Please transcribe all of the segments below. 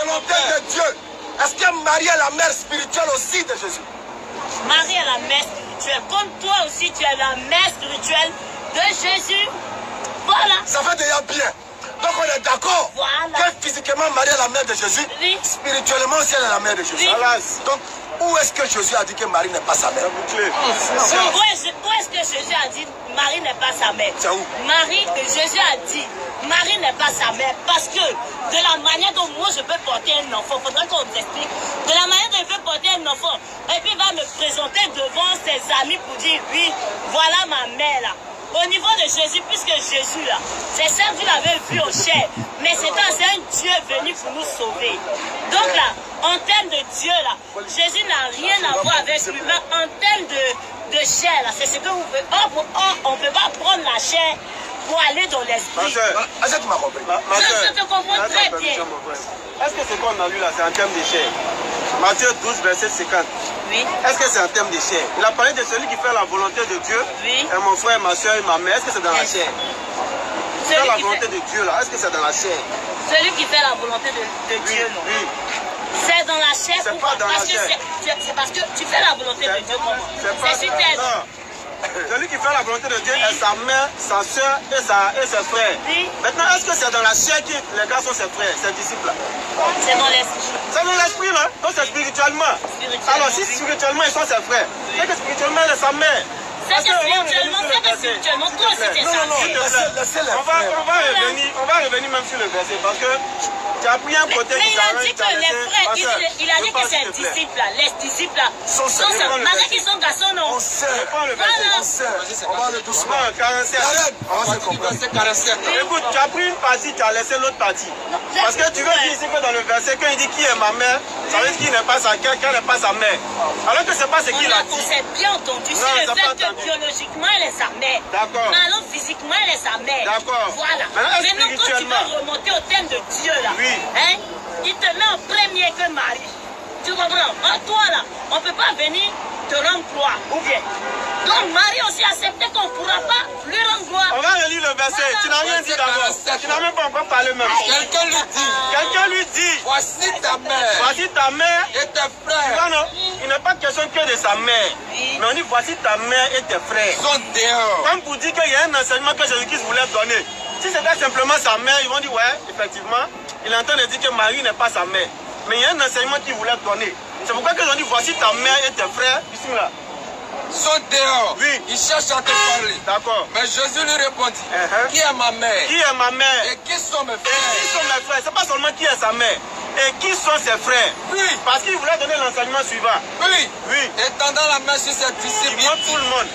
volonté de Dieu. Est-ce que Marie est la mère spirituelle aussi de Jésus? Marie est la mère spirituelle. Comme toi aussi, tu es la mère spirituelle de Jésus. Voilà. Ça fait déjà bien. Donc on est d'accord que physiquement Marie est la mère de Jésus. Oui. Spirituellement aussi elle est la mère de Jésus. Oui. Donc où est-ce que Jésus a dit que Marie n'est pas sa mère? Où est-ce que Jésus a dit Marie n'est pas sa mère? C'est où? Jésus a dit Marie n'est pas sa mère parce que de la manière dont moi je peux porter un enfant, il faudrait qu'on nous explique. De la manière dont il peut porter un enfant, et puis il va me présenter devant ses amis pour dire oui, voilà ma mère là. Au niveau de Jésus, puisque Jésus là, c'est ça que vous l'avez vu au chair, mais c'est un Dieu venu pour nous sauver. Donc là, en termes de Dieu là, Jésus n'a rien à voir avec l'humain en termes de chair là. C'est ce que vous pouvez. On ne peut pas prendre la chair pour aller dans l'esprit. Est-ce que tu m'as compris? Je te comprends très bien. Est-ce que ce qu'on a lu là, c'est en termes de chair? Matthieu 12, verset 50. Oui. Est-ce que c'est en termes de chair? Il a parlé de celui qui fait la volonté de Dieu. Oui. Et mon frère, ma soeur et ma mère. Est-ce que c'est dans la chair? Faire la volonté de Dieu là, est-ce que c'est dans la chair? Celui qui fait la volonté de Dieu, non? Oui. C'est dans la chair. C'est pas dans la chair. C'est parce que tu fais la volonté de Dieu comment? C'est sur terre. Celui qui fait la volonté de Dieu est sa mère, sa soeur et ses frères. Oui. Maintenant, est-ce que c'est dans la chair que les gars sont ses frères, ses disciples là? C'est dans l'esprit. C'est dans l'esprit là, donc c'est spirituellement. Alors si spirituellement ils sont ses frères, c'est que spirituellement elle est sa mère. C'est que spirituellement, toi aussi t'es sa mère. On va revenir même sur le verset parce que tu as pris un côté mais qui il a dit que les frères, il a dit que ses disciples là, les disciples là, sont ses frères. Malgré qu'ils sont garçons, non? On sait. On sait. On va le doucement. 47. On va se comprendre. Écoute, tu as pris une partie, tu as laissé l'autre partie. Parce que tu veux dire ici que dans le verset, quand il dit qui est ma mère, ça veut dire qu'il n'est pas sa mère, qu'elle n'est pas sa mère. Alors que c'est pas ce qu'il a dit. On s'est bien entendu. C'est le fait que biologiquement elle est sa mère. D'accord. Mais alors physiquement elle est sa mère. D'accord. Voilà. Maintenant quand tu vas remonter au thème de Dieu là, oui. Hein, il te met en premier que Marie. Tu comprends? En toi là, on ne peut pas venir te rendre gloire. Ou bien. Donc Marie aussi acceptait qu'on ne pourra pas lui rendre gloire. On va relire le verset. Tu n'as rien dit d'abord. Tu n'as même pas encore parlé même. Quelqu'un lui dit. Quelqu'un lui dit. Voici ta mère. Voici ta mère. Et tes frères. Tu vois, non? Il n'est pas question que de sa mère. Mais on dit voici ta mère et tes frères. Sont dehors. Comme pour dire qu'il y a un enseignement que Jésus-Christ voulait donner. Si c'était simplement sa mère, ils vont dire ouais, effectivement, il est en train de dire que Marie n'est pas sa mère. Mais il y a un enseignement qu'il voulait donner. C'est pourquoi ils ont dit voici ta mère et tes frères. Ici là. Sont dehors. Oui. Ils cherchent à te parler. D'accord. Mais Jésus lui répondit. Qui est ma mère? Qui est ma mère? Et qui sont mes frères? Et qui sont mes frères? C'est pas seulement qui est sa mère. Et qui sont ses frères? Oui. Parce qu'il voulait donner l'enseignement suivant. Oui. Oui. Et tendant la main sur ses disciples. Il montre tout le monde.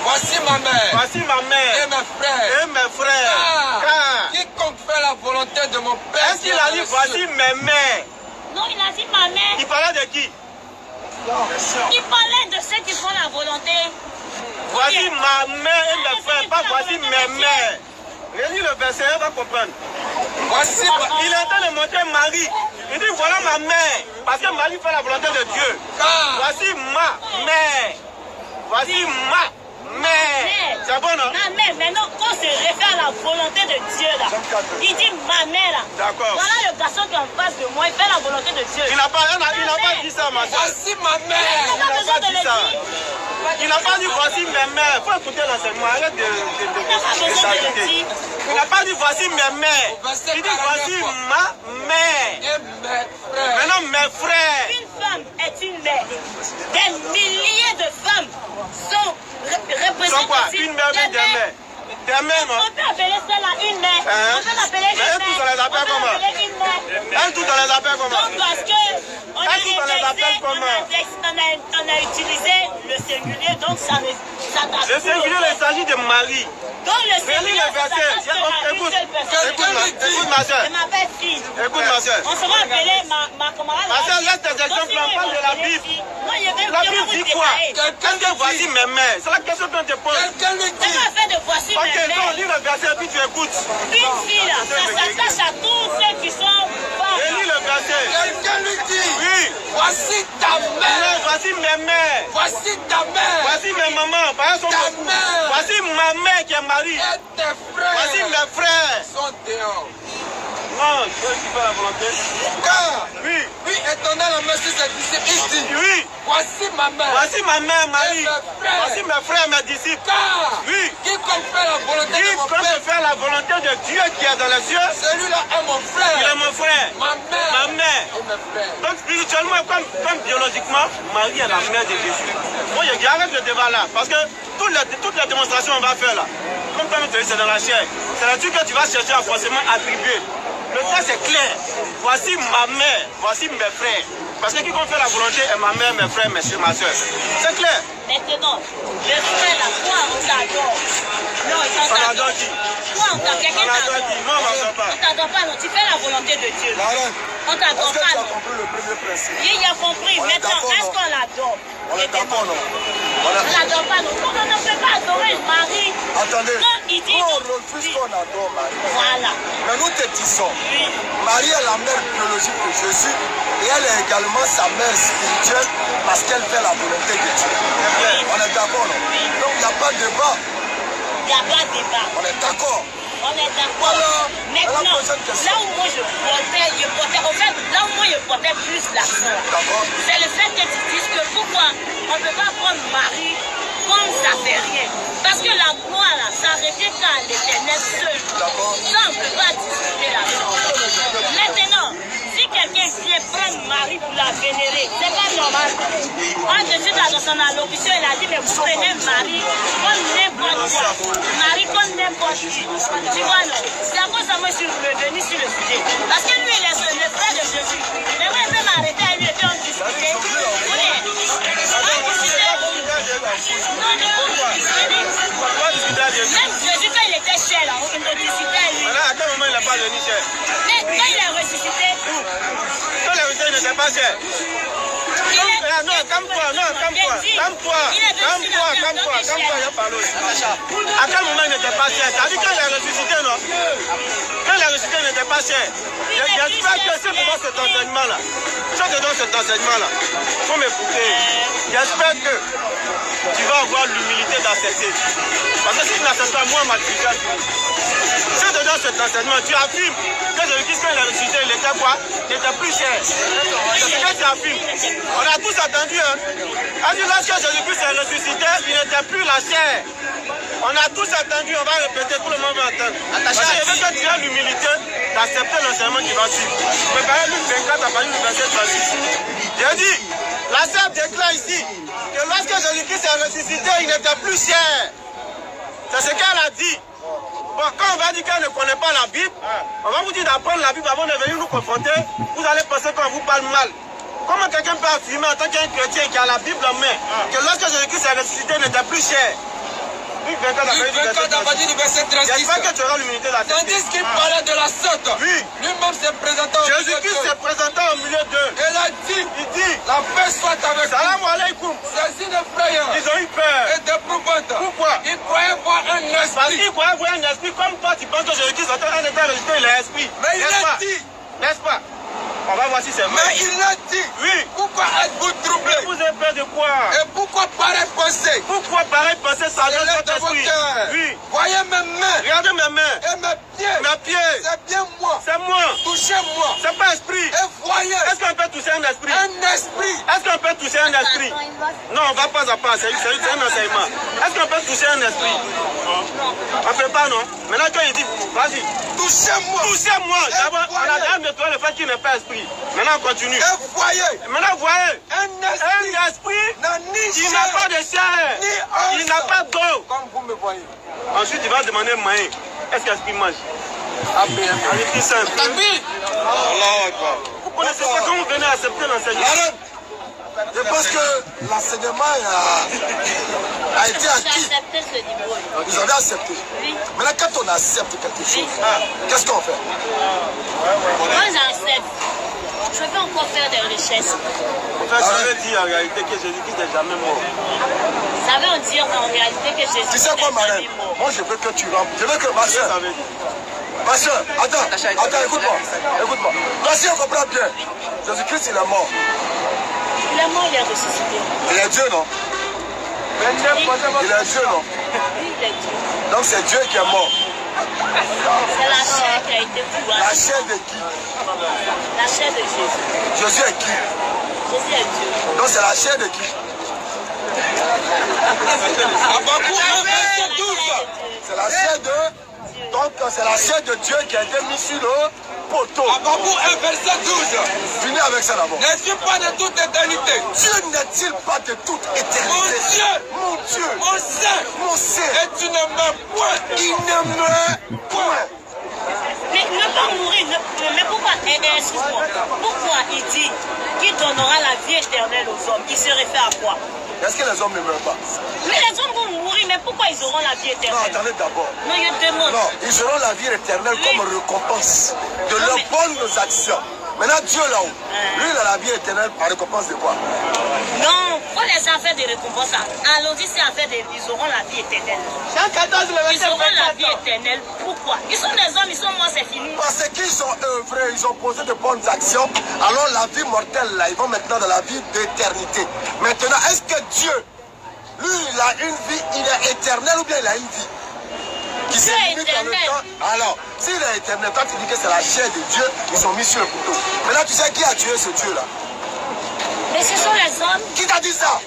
Voici ma mère. Voici ma mère. Et mes frères. Et mes frères. Car quiconque fait la volonté de mon Père. Est-ce qu'il a dit voici mes mères? Non, il a dit ma mère. Il parlait de qui? Il parlait de ceux qui font la volonté. Voici ma mère et mes frères, pas voici mes mères. Relis le verset, on va comprendre. Voici Il est en train de montrer Marie. Il dit voilà ma mère. Parce que Marie fait la volonté de Dieu. Voici ma mère. Voici ma mère. C'est bon, non? Ma mère, maintenant, quand on se réfère à la volonté de Dieu, là, il dit ma mère, là. D'accord. Voilà le garçon qui est en face de moi, il fait la volonté de Dieu. Il n'a pas dit ça, ma soeur. Voici ma mère. Il n'a pas dit ça. Il n'a pas dit voici mes mères. Il faut écouter l'enseignement. Arrête de s'agiter. Il n'a pas dit voici mes mères. Il dit voici ma mère. Et mes frères. Maintenant mes frères. Une femme est une mère. Des milliers de femmes sont représentées. Sont quoi? Une mère ou des mères? Des mères, non? On peut appeler celle-là une mère. On peut l'appeler une mère. Mais tous on les appelle comment? On peut l'appeler une mère. Elle tous on les appelle comment? Donc parce que on a utilisé le singulier, donc ça t'appelle. Le singulier, il s'agit de Marie. Donc le singulier, écoute ma soeur. Je m'appelle fille. Écoute ma soeur. On sera appelé ma camarade. Ma soeur, laisse tes exemples, on parle de la Bible. La Bible dit quoi? Quelqu'un dit voici mes mères. C'est la question qu'on te pose. Quelqu'un lui dit. C'est pas fait de voici Ok, mes donc mères. lis le verset et puis tu écoutes. Une fille là, ça s'attache à tous ceux qui sont femmes. Et lis le verset. Quelqu'un lui dit. Oui. Voici ta mère. Voici mes mères. Voici ta mère. Voici mes mamans. Ta mère. Voici ma mère qui est Marie. Et tes frères. Voici mes frères. Sont dehors. Non, ceux qui font la volonté. Car tendant la main sur ses disciples, il dit, Oui. voici ma mère. Voici ma mère Marie. Et mes frères. Voici mes frères, mes disciples. Car Oui. quiconque fait la volonté de mon Quiconque Père, fait la volonté de Dieu qui est dans les cieux, celui-là est mon il frère, est mon frère, ma mère ma mère. et mes frères. Donc spirituellement comme biologiquement, Marie est la mère de Jésus. Moi, j'arrête le débat là, parce que toutes les démonstrations qu'on va faire là, comme tu dis, c'est dans la chair. C'est là-dessus que tu vas chercher à forcément attribuer. Le texte est clair. Voici ma mère, voici mes frères. Parce que quiconque fait la volonté est ma mère, mes frères, mes soeurs, ma soeur. C'est clair. Maintenant, le frère là, toi on t'adore. Non, On adore qui? Toi on t'adore. Quelqu'un On adore qui? Non, on n'adore pas. On t'adore pas, non. Tu fais la volonté de Dieu. Marraine, On t'adore est-ce que pas, tu as non. compris le premier principe? Il a compris. On est Maintenant, d'accord, est-ce non? qu'on l'adore? On est d'accord, non? On l'adore pas, non. On ne peut pas adorer Marie. Attendez, Quand il dit. nous on refuse qu'on adore Marie. Voilà. Mais nous te disons, Oui. Marie est la mère biologique de Jésus et elle est également sa mère spirituelle parce qu'elle fait la volonté de Dieu. On est d'accord, non? Donc il n'y a pas de débat. Il n'y a pas de débat. On est d'accord. On est d'accord. Voilà. Maintenant, La prochaine question. là où moi je portais, en fait, là où moi je portais plus l'accent, D'accord. c'est le fait que tu dises que pourquoi on ne peut pas prendre Marie comme ça fait rien. Parce que la gloire, là, ça revient qu'à l'Éternel seul. D'accord. Ça, on ne peut pas discuter là-dedans. Maintenant, si quelqu'un vient prendre Marie pour la vénérer, c'est pas normal. Quand Jésus dans son allocution, il a dit, mais vous prenez Marie comme n'importe quoi. Marie comme n'importe qui. Tu vois, non? C'est à cause de moi que je suis revenu sur le sujet. Parce que lui, il est le frère de Jésus. Mais moi, il peut m'arrêter à lui et puis on discutait. Oui. On discutait. Non, non, on discutait. Pourquoi discuter à Jésus? Même Jésus, quand il était cher, là, on discutait à lui. Maintenant, à quel moment il n'a pas venu cher? Mais quand il est ressuscité, Quand les ressuscités n'étaient pas chers. Non, calme-toi, calme-toi, il a parlé aussi. À quel moment il n'était pas cher? T'as dit quand il est ressuscité, non? Quand il est ressuscité, il n'était pas cher. J'espère que si tu donnes cet enseignement-là, si je te donne cet enseignement-là, il faut m'écouter. J'espère que tu vas avoir l'humilité d'accepter. Parce que si tu n'acceptes pas, moi, ma difficulté, si je te donne cet enseignement, tu affirmes que Jésus-Christ, quand il est ressuscité, il était quoi? Il était plus cher. C'est ce que tu affirmes. On a tous attendu, hein. Lorsque Jésus-Christ est ressuscité, il n'était plus la chair. On a tous attendu, on va répéter, tout le monde va entendre. Parce que je veux que tu aies l'humilité d'accepter l'enseignement qui va suivre. Préparez Luc 24 à partir du verset 36. J'ai dit, la sœur déclare ici que lorsque Jésus-Christ est ressuscité, il n'était plus cher. C'est ce qu'elle a dit. Bon, quand on va dire qu'elle ne connaît pas la Bible, on va vous dire d'apprendre la Bible avant de venir nous confronter. Vous allez penser qu'on vous parle mal. Comment quelqu'un peut affirmer en tant qu'un chrétien qui a la Bible en main que lorsque Jésus-Christ est ressuscité, il n'était plus cher? Luc 24 à partir du verset 36. J'espère que tu auras l'humilité d'accepter. Tandis qu'il parlait de la sorte, Oui. lui-même s'est présenté au milieu Jésus-Christ d'eux. s'est présenté au milieu d'eux. Il a dit, Il dit, la paix soit avec vous. salam alaikum. Saisis d'effrayant Ils ont eu peur. et d'éprouvante. Pourquoi? Ils croyaient voir un Parce esprit. qu'ils croyaient voir un esprit comme toi, tu penses que Jésus-Christ est un état ressuscité, il est esprit. Mais il N'est-ce a pas? dit, N'est-ce pas? On va voir si c'est vrai. mais il a dit, Oui. pourquoi êtes-vous troublés? Vous avez peur de quoi? Et pourquoi pareil penser? Pourquoi pareil penser ça dans Élève votre de vos esprit? cœurs. Oui. Voyez mes mains Regardez mes mains. et mes pieds. Mes pieds. C'est bien moi. C'est moi. Touchez-moi. C'est pas esprit. Et voyez Est-ce qu'on peut toucher un esprit? un esprit. Est-ce qu'on peut toucher un esprit? Non, on va pas à pas. C'est un enseignement. Est-ce qu'on peut toucher un esprit? On ne peut pas, non? Maintenant, quand il dit, vas-y. Touchez-moi. Touchez-moi. Et D'abord, on a voyez. d'abord nettoyé le fait qu'il n'est pas esprit. Maintenant, on continue. Et voyez Maintenant, vous voyez, un esprit un esprit n'a ni qui n'a pas chair de chair, ni il n'a os. pas d'eau. Comme vous me voyez. Ensuite, il va demander moyen. Est-ce que l'esprit mange? Avec qui simple. Vous connaissez pas quand vous venez accepter l'enseignement. Marraine, je pense que l'enseignement a été j'ai acquis. accepté ce niveau. Vous avez accepté. Oui. Maintenant, quand on accepte quelque chose, qu'est-ce qu'on fait? Moi, j'accepte. Je vais encore faire des recherches. En fait, ça veut dire en réalité que Jésus-Christ n'est jamais mort. Ça veut dire en réalité que Jésus Tu sais quoi, Marraine? Moi, je veux que tu rentres. Je veux que ma soeur. Ça veut dire. Ma soeur, attends, écoute-moi. Écoute-moi. Toi, si on comprend bien, Jésus-Christ, il est mort. Il est mort, il est ressuscité. Il est Dieu, non? Il est Dieu, non? Oui, il est Dieu. Donc, c'est Dieu qui est mort. C'est la chair qui a été fourrée. La chair de qui? La chair de Jésus. Jésus est qui? Jésus est Dieu. Donc c'est la chair de qui? Habakkuk 1, verset 12. C'est la chair de... Donc c'est la chair de Dieu qui a été mise sur le poteau. Habakkuk 1, verset 12. Finis avec ça d'abord. Ne suis pas de toute éternité. Dieu n'est-il pas de toute éternité? Mon Dieu, Mon Dieu, mon Saint, mon Saint, et tu ne meurs point. il ne meurt point. Mais ne pas mourir, mais pourquoi, excuse-moi, pourquoi il dit qu'il donnera la vie éternelle aux hommes? Il se réfère à quoi? Est-ce que les hommes ne meurent pas? Mais les hommes vont mourir, mais pourquoi ils auront la vie Non, éternelle? attendez d'abord. Non, je demande. Non, ils auront la vie éternelle comme récompense de Non, leurs mais- bonnes actions. Maintenant, Dieu là-haut, lui, il a la vie éternelle en récompense de quoi? Non, faut laisser en faire des récompenses. Allons-y, c'est en fait ils auront la vie éternelle. Jean 14, le Ils verset auront la vie 24. éternelle. Pourquoi? Ils sont des hommes, ils sont morts, c'est fini. Parce qu'ils ont œuvré, ils ont posé de bonnes actions. Alors la vie mortelle, là, ils vont maintenant dans la vie d'éternité. Maintenant, est-ce que Dieu, lui, il a une vie, il est éternel ou bien il a une vie qui Dieu se est limite dans le éternel. temps? Alors, s'il est éternel, quand tu dis que c'est la chair de Dieu, ils sont mis sur le couteau. Maintenant, tu sais qui a tué ce Dieu-là? Mais ce sont les hommes. Qui t'a dit ça?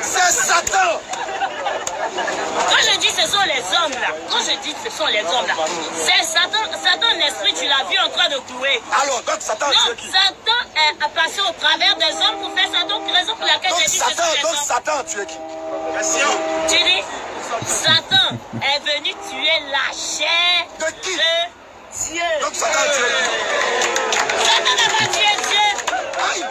C'est Satan. Quand je dis ce sont les hommes là, quand je dis ce sont les hommes là, c'est Satan, Satan l'esprit, tu l'as vu en train de clouer. Alors, donc Satan a Non, tué qui? Satan est passé au travers des hommes pour faire ça. Donc, raison pour laquelle Donc j'ai dit ce sont les donc hommes. Satan a tué qui? Tu dis, Satan est venu tuer la chair De qui? de Dieu. Donc Satan a tué qui? Satan n'a pas tué Dieu. Aïe!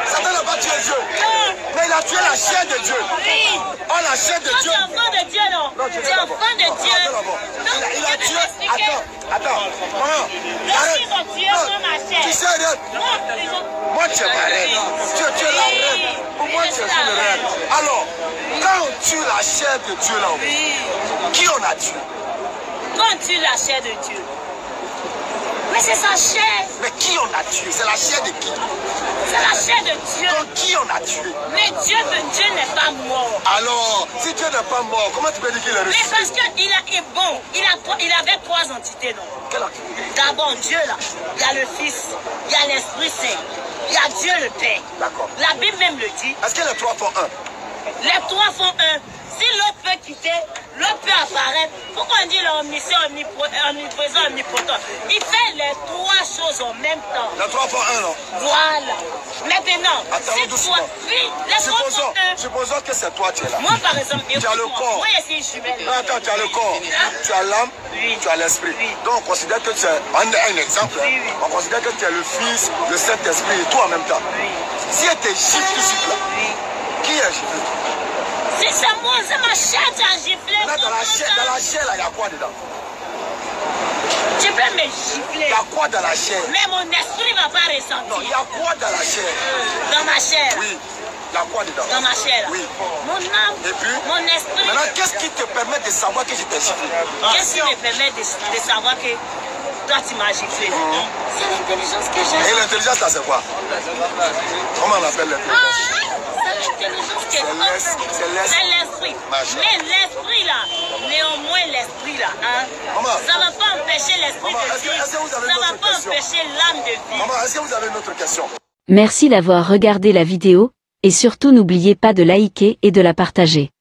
Satan n'a pas tué Dieu. Non. Mais il a tué la chair de Dieu. Oui. Oh, la chair de Toi, tu Dieu. es enfant de Dieu, non? Non, Tu es enfant de Dieu. Donc, Il a je vais tué. t'expliquer. Attends. Maman, Donc, ils ont tué Non, comme ma chair. tu sais rien. Non, ils ont... Moi, tu es ma reine. Tu es la reine. Pour moi, tu es une reine. Alors, quand on tue la chair de Dieu là, Oui. qui on a tué? Quand on tue la chair de Dieu. Mais c'est sa chair. Mais qui on a tué? C'est la chair de qui? C'est la chair de Dieu. Donc, qui on a tué? Mais Dieu n'est pas mort. Alors, si Dieu n'est pas mort, comment tu peux dire qu'il est Mais ressuscité? parce qu'il est bon. Il avait trois entités, non? Quelle activité? D'abord, Dieu, là. Il y a le Fils, il y a l'Esprit Saint, il y a Dieu le Père. D'accord. La Bible même le dit. Est-ce que les trois font un? Les trois font un. Si l'autre peut quitter, l'autre peut apparaître. Pourquoi on dit l'omniscient, omniprésent, omnipotent? Il fait les trois choses en même temps. Les trois font un, non? Voilà. Maintenant, Attends, si doucement. toi... Oui, les trois font un. Supposons que c'est toi, tu es là. Moi, par exemple, Tu as le corps. moi, je suis une jumelle. Attends, tu as le corps, tu as l'âme, Oui. tu as l'esprit. Oui. Donc on considère que tu es, un exemple, hein. Oui, oui. On considère que tu es le Fils, le Saint-Esprit et tout en même temps. Oui. Si elle te gifle tout de suite là, Oui. qui est giflé? Si c'est moi, c'est ma chair qui a giflé. Dans la chair là, il y a quoi dedans? Tu peux me Il gifler. y a quoi dans la chair? Mais mon esprit ne va pas Non, il ressentir. y a quoi dans la chair? Dans ma chair. Oui, il y a quoi dedans? Dans ma chair. Oui. Mon âme. Et puis? Mon esprit. Maintenant, qu'est-ce qui te permet de savoir que je t'ai giflé? Qu'est-ce qui me permet de savoir que toi tu m'as giflé? C'est l'intelligence que j'ai. Et l'intelligence là, c'est quoi? Comment on appelle l'intelligence? C'est l'intelligence que C'est c'est l'esprit. Ma chère. Mais l'esprit là, néanmoins l'esprit là, hein, Maman. ça ne va pas empêcher l'esprit Maman, de est-ce que vivre. vous avez Ça une ne va autre pas question? empêcher l'âme de vivre. Maman, est-ce que vous avez une autre question? Merci d'avoir regardé la vidéo, et surtout n'oubliez pas de liker et de la partager.